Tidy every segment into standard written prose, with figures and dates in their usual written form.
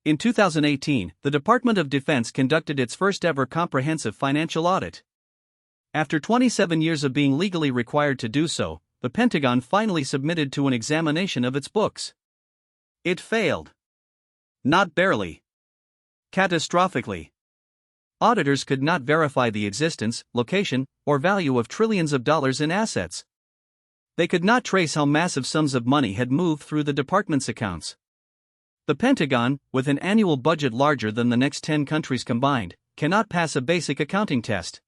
In 2018, the Department of Defense conducted its first-ever comprehensive financial audit. After 27 years of being legally required to do so, the Pentagon finally submitted to an examination of its books. It failed. Not barely. Catastrophically. Auditors could not verify the existence, location, or value of trillions of dollars in assets. They could not trace how massive sums of money had moved through the department's accounts. The Pentagon, with an annual budget larger than the next 10 countries combined, cannot pass a basic accounting test.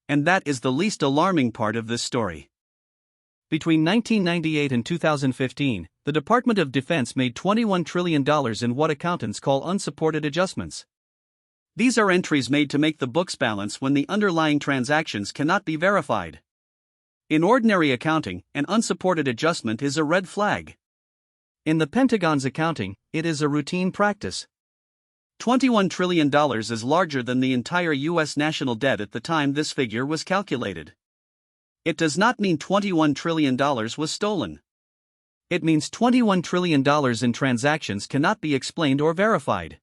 And that is the least alarming part of this story. Between 1998 and 2015, the Department of Defense made $21 trillion in what accountants call unsupported adjustments. These are entries made to make the books balance when the underlying transactions cannot be verified. In ordinary accounting, an unsupported adjustment is a red flag. In the Pentagon's accounting, it is a routine practice. $21 trillion is larger than the entire U.S. national debt at the time this figure was calculated. It does not mean $21 trillion was stolen. It means $21 trillion in transactions cannot be explained or verified.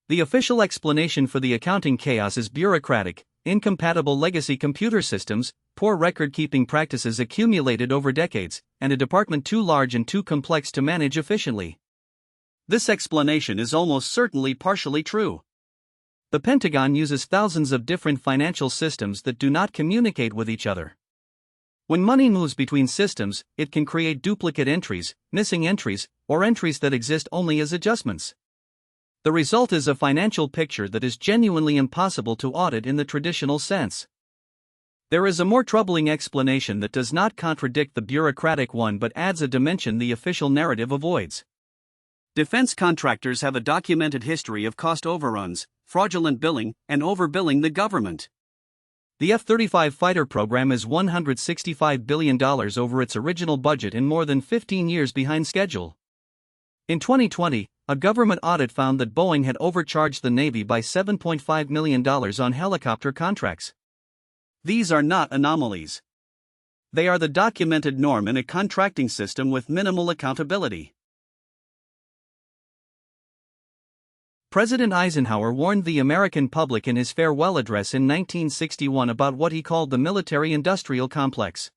The official explanation for the accounting chaos is bureaucratic, incompatible legacy computer systems, poor record-keeping practices accumulated over decades, and a department too large and too complex to manage efficiently. This explanation is almost certainly partially true. The Pentagon uses thousands of different financial systems that do not communicate with each other. When money moves between systems, it can create duplicate entries, missing entries, or entries that exist only as adjustments. The result is a financial picture that is genuinely impossible to audit in the traditional sense. There is a more troubling explanation that does not contradict the bureaucratic one but adds a dimension the official narrative avoids. Defense contractors have a documented history of cost overruns, fraudulent billing, and overbilling the government. The F-35 fighter program is $165 billion over its original budget and more than 15 years behind schedule. In 2020, a government audit found that Boeing had overcharged the Navy by $7.5 million on helicopter contracts. These are not anomalies. They are the documented norm in a contracting system with minimal accountability. President Eisenhower warned the American public in his farewell address in 1961 about what he called the military-industrial complex.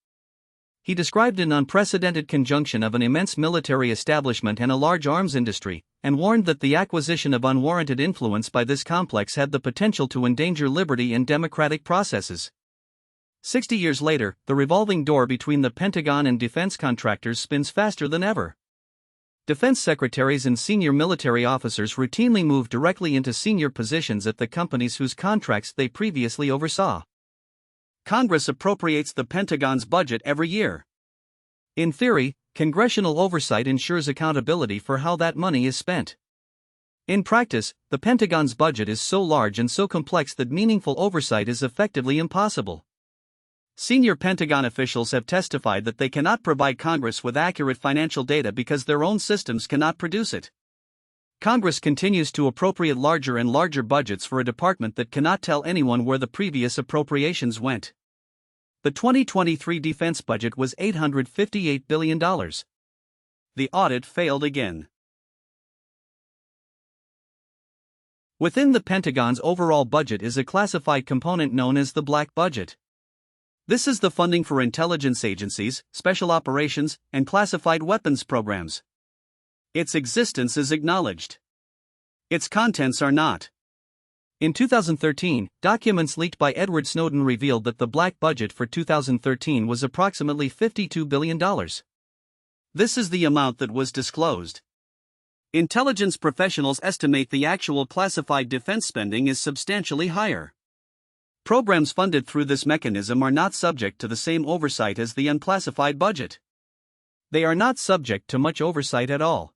He described an unprecedented conjunction of an immense military establishment and a large arms industry, and warned that the acquisition of unwarranted influence by this complex had the potential to endanger liberty and democratic processes. 60 years later, the revolving door between the Pentagon and defense contractors spins faster than ever. Defense secretaries and senior military officers routinely move directly into senior positions at the companies whose contracts they previously oversaw. Congress appropriates the Pentagon's budget every year. In theory, congressional oversight ensures accountability for how that money is spent. In practice, the Pentagon's budget is so large and so complex that meaningful oversight is effectively impossible. Senior Pentagon officials have testified that they cannot provide Congress with accurate financial data because their own systems cannot produce it. Congress continues to appropriate larger and larger budgets for a department that cannot tell anyone where the previous appropriations went. The 2023 defense budget was $858 billion. The audit failed again. Within the Pentagon's overall budget is a classified component known as the black budget. This is the funding for intelligence agencies, special operations, and classified weapons programs. Its existence is acknowledged. Its contents are not. In 2013, documents leaked by Edward Snowden revealed that the black budget for 2013 was approximately $52 billion. This is the amount that was disclosed. Intelligence professionals estimate the actual classified defense spending is substantially higher. Programs funded through this mechanism are not subject to the same oversight as the unclassified budget. They are not subject to much oversight at all.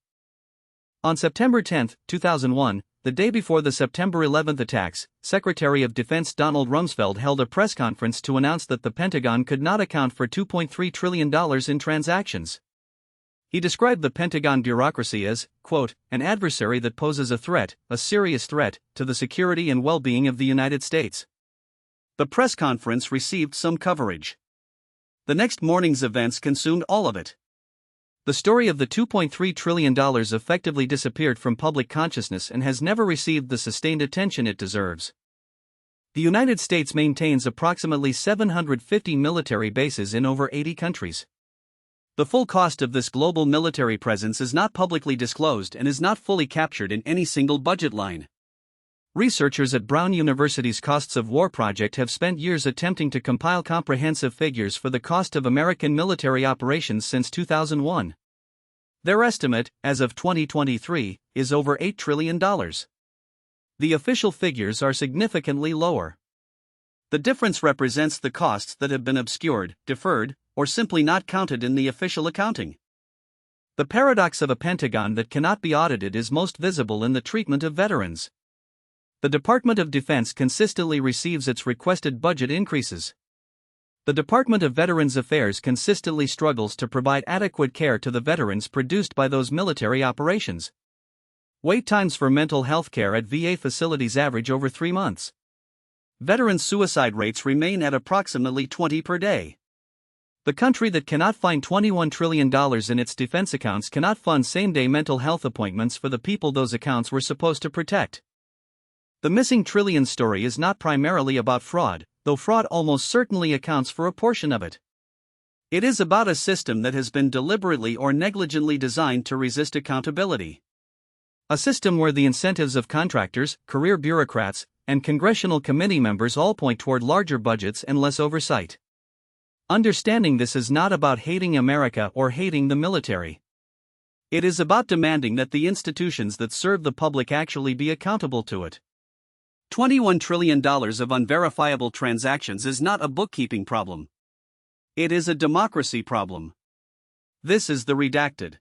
On September 10, 2001, the day before the September 11 attacks, Secretary of Defense Donald Rumsfeld held a press conference to announce that the Pentagon could not account for $2.3 trillion in transactions. He described the Pentagon bureaucracy as, quote, an adversary that poses a threat, a serious threat, to the security and well-being of the United States. The press conference received some coverage. The next morning's events consumed all of it. The story of the $2.3 trillion effectively disappeared from public consciousness and has never received the sustained attention it deserves. The United States maintains approximately 750 military bases in over 80 countries. The full cost of this global military presence is not publicly disclosed and is not fully captured in any single budget line. Researchers at Brown University's Costs of War project have spent years attempting to compile comprehensive figures for the cost of American military operations since 2001. Their estimate, as of 2023, is over $8 trillion. The official figures are significantly lower. The difference represents the costs that have been obscured, deferred, or simply not counted in the official accounting. The paradox of a Pentagon that cannot be audited is most visible in the treatment of veterans. The Department of Defense consistently receives its requested budget increases. The Department of Veterans Affairs consistently struggles to provide adequate care to the veterans produced by those military operations. Wait times for mental health care at VA facilities average over 3 months. Veteran suicide rates remain at approximately 20 per day. The country that cannot find $21 trillion in its defense accounts cannot fund same-day mental health appointments for the people those accounts were supposed to protect. The missing trillion story is not primarily about fraud, though fraud almost certainly accounts for a portion of it. It is about a system that has been deliberately or negligently designed to resist accountability. A system where the incentives of contractors, career bureaucrats, and congressional committee members all point toward larger budgets and less oversight. Understanding this is not about hating America or hating the military. It is about demanding that the institutions that serve the public actually be accountable to it. $21 trillion of unverifiable transactions is not a bookkeeping problem. It is a democracy problem. This is the Redacted.